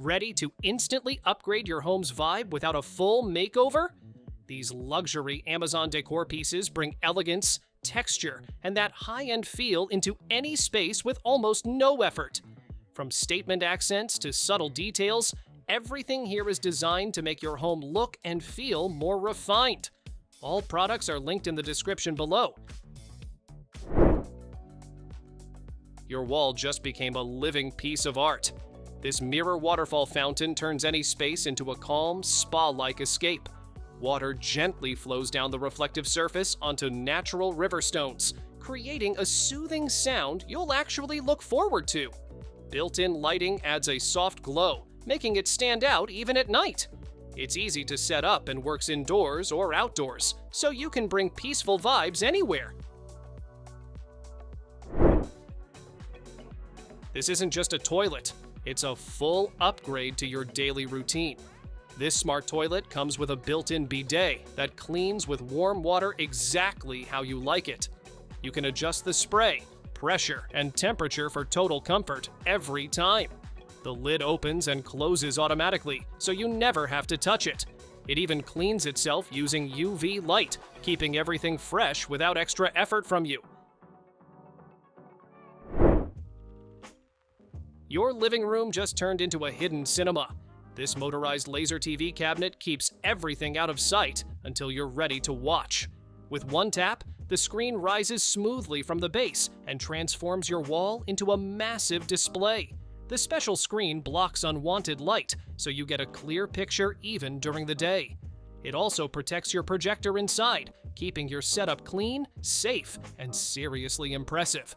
Ready to instantly upgrade your home's vibe without a full makeover? These luxury Amazon Decor pieces bring elegance, texture, and that high-end feel into any space with almost no effort. From statement accents to subtle details, everything here is designed to make your home look and feel more refined. All products are linked in the description below. Your wall just became a living piece of art. This mirror waterfall fountain turns any space into a calm, spa-like escape. Water gently flows down the reflective surface onto natural river stones, creating a soothing sound you'll actually look forward to. Built-in lighting adds a soft glow, making it stand out even at night. It's easy to set up and works indoors or outdoors, so you can bring peaceful vibes anywhere. This isn't just a toilet, it's a full upgrade to your daily routine. This smart toilet comes with a built-in bidet that cleans with warm water exactly how you like it. You can adjust the spray, pressure, and temperature for total comfort every time. The lid opens and closes automatically, so you never have to touch it. It even cleans itself using UV light, keeping everything fresh without extra effort from you. Your living room just turned into a hidden cinema. This motorized laser TV cabinet keeps everything out of sight until you're ready to watch. With one tap, the screen rises smoothly from the base and transforms your wall into a massive display. The special screen blocks unwanted light, so you get a clear picture even during the day. It also protects your projector inside, keeping your setup clean, safe, and seriously impressive.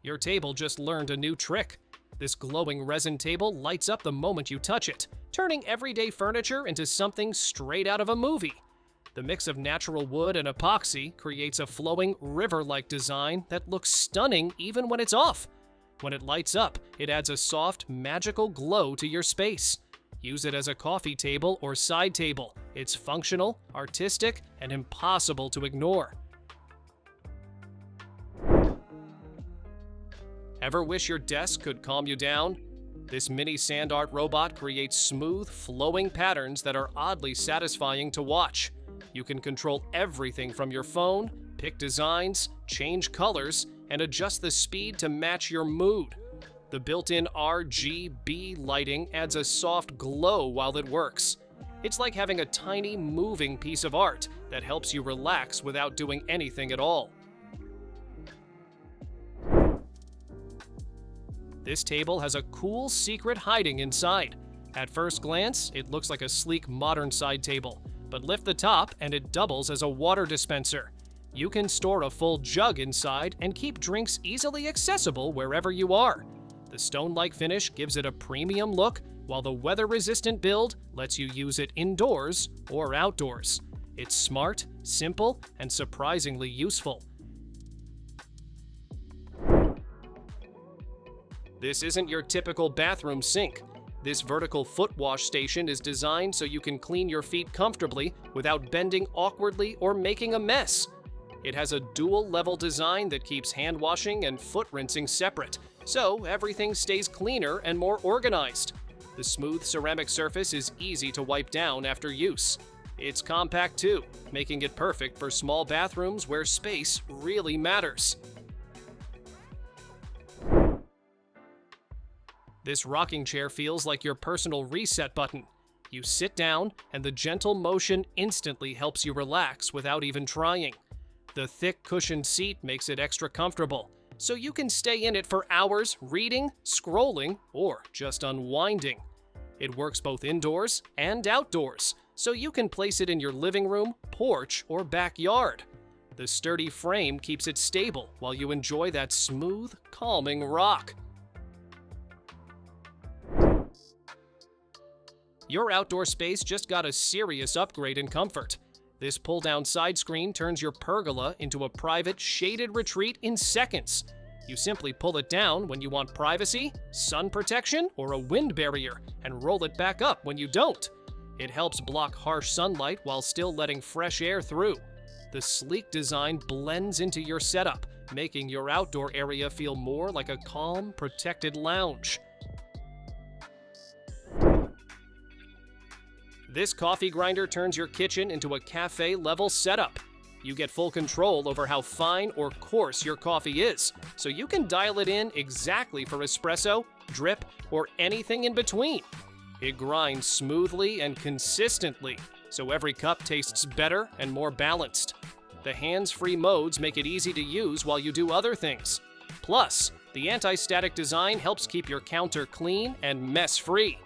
Your table just learned a new trick. This glowing resin table lights up the moment you touch it, turning everyday furniture into something straight out of a movie. The mix of natural wood and epoxy creates a flowing river-like design that looks stunning even when it's off. When it lights up, it adds a soft, magical glow to your space. Use it as a coffee table or side table. It's functional, artistic, and impossible to ignore. Ever wish your desk could calm you down? This mini sand art robot creates smooth, flowing patterns that are oddly satisfying to watch. You can control everything from your phone, pick designs, change colors, and adjust the speed to match your mood. The built-in RGB lighting adds a soft glow while it works. It's like having a tiny, moving piece of art that helps you relax without doing anything at all. This table has a cool secret hiding inside. At first glance, it looks like a sleek modern side table, but lift the top and it doubles as a water dispenser. You can store a full jug inside and keep drinks easily accessible wherever you are. The stone-like finish gives it a premium look, while the weather-resistant build lets you use it indoors or outdoors. It's smart, simple, and surprisingly useful. This isn't your typical bathroom sink. This vertical foot wash station is designed so you can clean your feet comfortably without bending awkwardly or making a mess. It has a dual-level design that keeps hand washing and foot rinsing separate, so everything stays cleaner and more organized. The smooth ceramic surface is easy to wipe down after use. It's compact too, making it perfect for small bathrooms where space really matters. This rocking chair feels like your personal reset button. You sit down, and the gentle motion instantly helps you relax without even trying. The thick cushioned seat makes it extra comfortable, so you can stay in it for hours reading, scrolling, or just unwinding. It works both indoors and outdoors, so you can place it in your living room, porch, or backyard. The sturdy frame keeps it stable while you enjoy that smooth, calming rock. Your outdoor space just got a serious upgrade in comfort. This pull-down side screen turns your pergola into a private, shaded retreat in seconds. You simply pull it down when you want privacy, sun protection, or a wind barrier, and roll it back up when you don't. It helps block harsh sunlight while still letting fresh air through. The sleek design blends into your setup, making your outdoor area feel more like a calm, protected lounge. This coffee grinder turns your kitchen into a cafe-level setup. You get full control over how fine or coarse your coffee is, so you can dial it in exactly for espresso, drip, or anything in between. It grinds smoothly and consistently, so every cup tastes better and more balanced. The hands-free modes make it easy to use while you do other things. Plus, the anti-static design helps keep your counter clean and mess-free.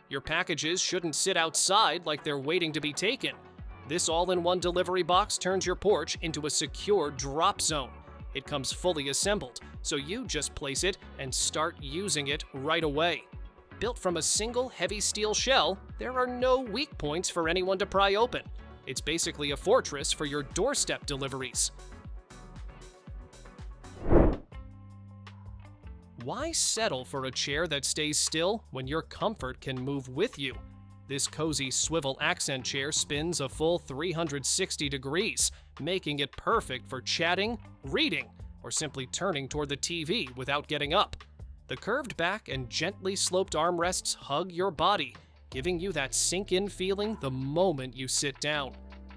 Your packages shouldn't sit outside like they're waiting to be taken. This all-in-one delivery box turns your porch into a secure drop zone. It comes fully assembled, so you just place it and start using it right away. Built from a single heavy steel shell, there are no weak points for anyone to pry open. It's basically a fortress for your doorstep deliveries. Why settle for a chair that stays still when your comfort can move with you? This cozy swivel accent chair spins a full 360 degrees, making it perfect for chatting, reading, or simply turning toward the TV without getting up. The curved back and gently sloped armrests hug your body, giving you that sink-in feeling the moment you sit down.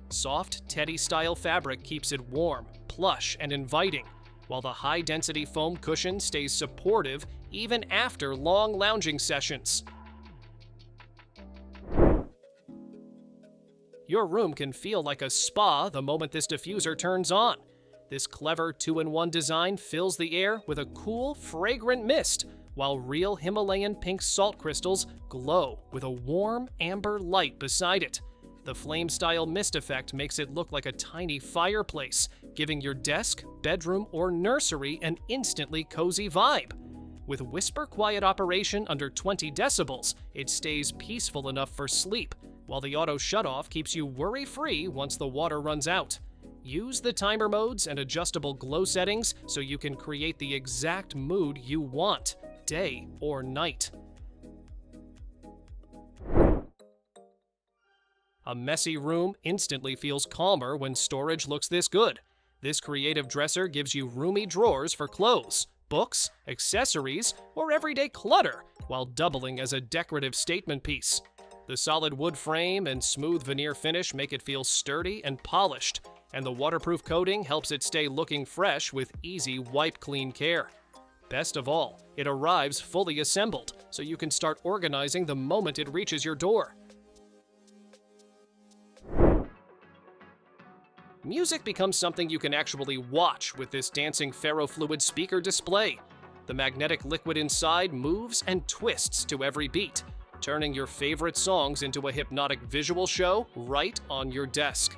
Soft, teddy-style fabric keeps it warm, plush, and inviting, while the high-density foam cushion stays supportive even after long lounging sessions. Your room can feel like a spa the moment this diffuser turns on. This clever 2-in-1 design fills the air with a cool, fragrant mist, while real Himalayan pink salt crystals glow with a warm amber light beside it. The flame-style mist effect makes it look like a tiny fireplace, giving your desk, bedroom, or nursery an instantly cozy vibe. With whisper-quiet operation under 20 decibels, it stays peaceful enough for sleep, while the auto shutoff keeps you worry-free once the water runs out. Use the timer modes and adjustable glow settings so you can create the exact mood you want, day or night. A messy room instantly feels calmer when storage looks this good. This creative dresser gives you roomy drawers for clothes, books, accessories, or everyday clutter, while doubling as a decorative statement piece. The solid wood frame and smooth veneer finish make it feel sturdy and polished, and the waterproof coating helps it stay looking fresh with easy wipe-clean care. Best of all, it arrives fully assembled, so you can start organizing the moment it reaches your door. Music becomes something you can actually watch with this dancing ferrofluid speaker display. The magnetic liquid inside moves and twists to every beat, turning your favorite songs into a hypnotic visual show right on your desk.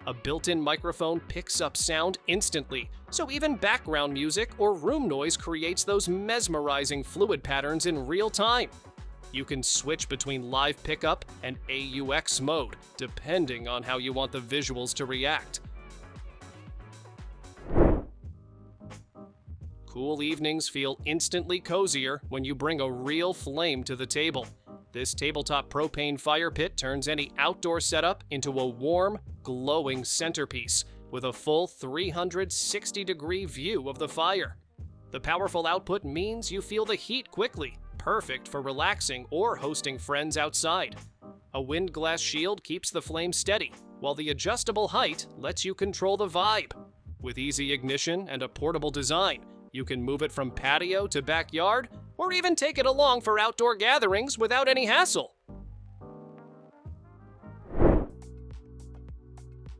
A built-in microphone picks up sound instantly, so even background music or room noise creates those mesmerizing fluid patterns in real time. You can switch between live pickup and AUX mode, depending on how you want the visuals to react. Cool evenings feel instantly cozier when you bring a real flame to the table. This tabletop propane fire pit turns any outdoor setup into a warm, glowing centerpiece with a full 360-degree view of the fire. The powerful output means you feel the heat quickly, perfect for relaxing or hosting friends outside. A wind glass shield keeps the flame steady, while the adjustable height lets you control the vibe. With easy ignition and a portable design, you can move it from patio to backyard, or even take it along for outdoor gatherings without any hassle.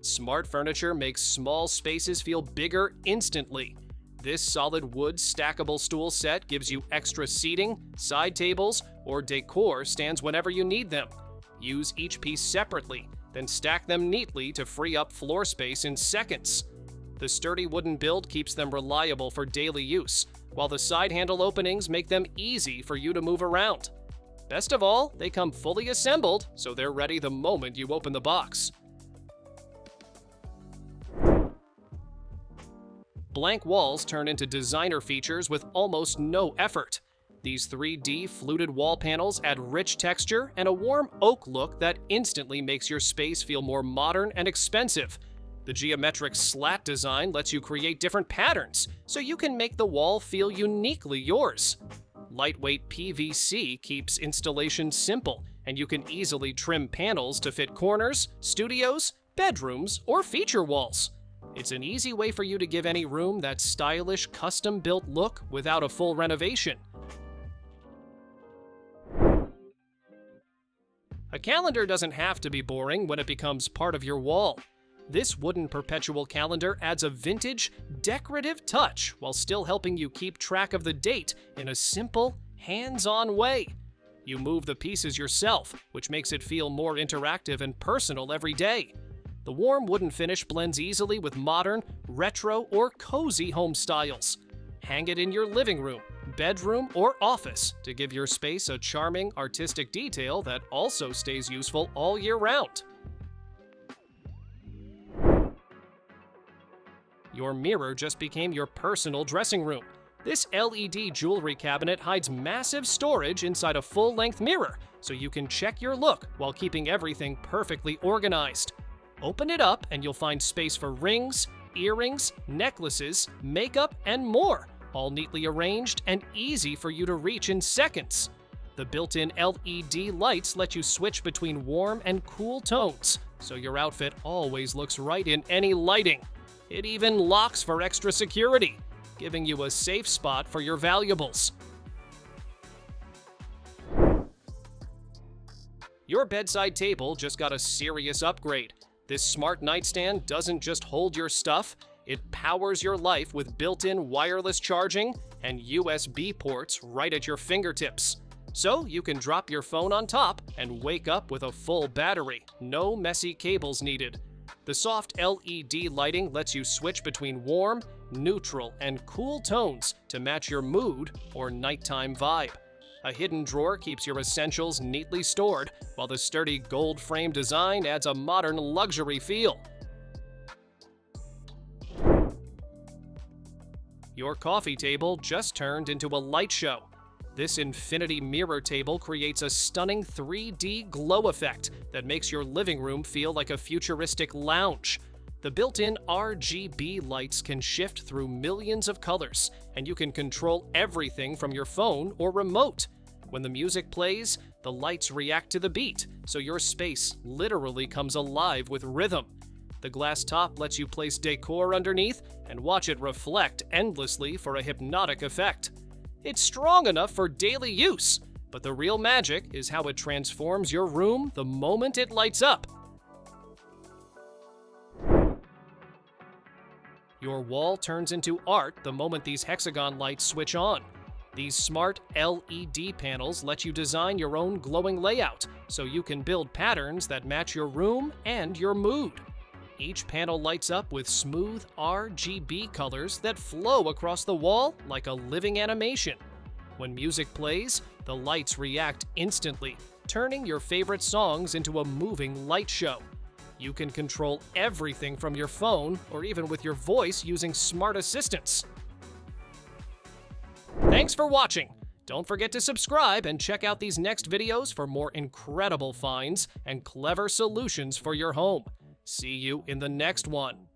Smart furniture makes small spaces feel bigger instantly. This solid wood stackable stool set gives you extra seating, side tables, or decor stands whenever you need them. Use each piece separately, then stack them neatly to free up floor space in seconds. The sturdy wooden build keeps them reliable for daily use, while the side handle openings make them easy for you to move around. Best of all, they come fully assembled, so they're ready the moment you open the box. Blank walls turn into designer features with almost no effort. These 3D fluted wall panels add rich texture and a warm oak look that instantly makes your space feel more modern and expensive. The geometric slat design lets you create different patterns, so you can make the wall feel uniquely yours. Lightweight PVC keeps installation simple, and you can easily trim panels to fit corners, studios, bedrooms, or feature walls. It's an easy way for you to give any room that stylish, custom-built look without a full renovation. A calendar doesn't have to be boring when it becomes part of your wall. This wooden perpetual calendar adds a vintage, decorative touch while still helping you keep track of the date in a simple, hands-on way. You move the pieces yourself, which makes it feel more interactive and personal every day. The warm wooden finish blends easily with modern, retro, or cozy home styles. Hang it in your living room, bedroom, or office to give your space a charming, artistic detail that also stays useful all year round. Your mirror just became your personal dressing room. This LED jewelry cabinet hides massive storage inside a full-length mirror, so you can check your look while keeping everything perfectly organized. Open it up and you'll find space for rings, earrings, necklaces, makeup, and more, all neatly arranged and easy for you to reach in seconds. The built-in LED lights let you switch between warm and cool tones, so your outfit always looks right in any lighting. It even locks for extra security, giving you a safe spot for your valuables. Your bedside table just got a serious upgrade. This smart nightstand doesn't just hold your stuff, it powers your life with built-in wireless charging and USB ports right at your fingertips. So you can drop your phone on top and wake up with a full battery, no messy cables needed. The soft LED lighting lets you switch between warm, neutral, and cool tones to match your mood or nighttime vibe. A hidden drawer keeps your essentials neatly stored, while the sturdy gold frame design adds a modern luxury feel. Your coffee table just turned into a light show. This infinity mirror table creates a stunning 3D glow effect that makes your living room feel like a futuristic lounge. The built-in RGB lights can shift through millions of colors, and you can control everything from your phone or remote. When the music plays, the lights react to the beat, so your space literally comes alive with rhythm. The glass top lets you place decor underneath and watch it reflect endlessly for a hypnotic effect. It's strong enough for daily use, but the real magic is how it transforms your room the moment it lights up. Your wall turns into art the moment these hexagon lights switch on. These smart LED panels let you design your own glowing layout, so you can build patterns that match your room and your mood. Each panel lights up with smooth RGB colors that flow across the wall like a living animation. When music plays, the lights react instantly, turning your favorite songs into a moving light show. You can control everything from your phone or even with your voice using smart assistants. Thanks for watching! Don't forget to subscribe and check out these next videos for more incredible finds and clever solutions for your home. See you in the next one.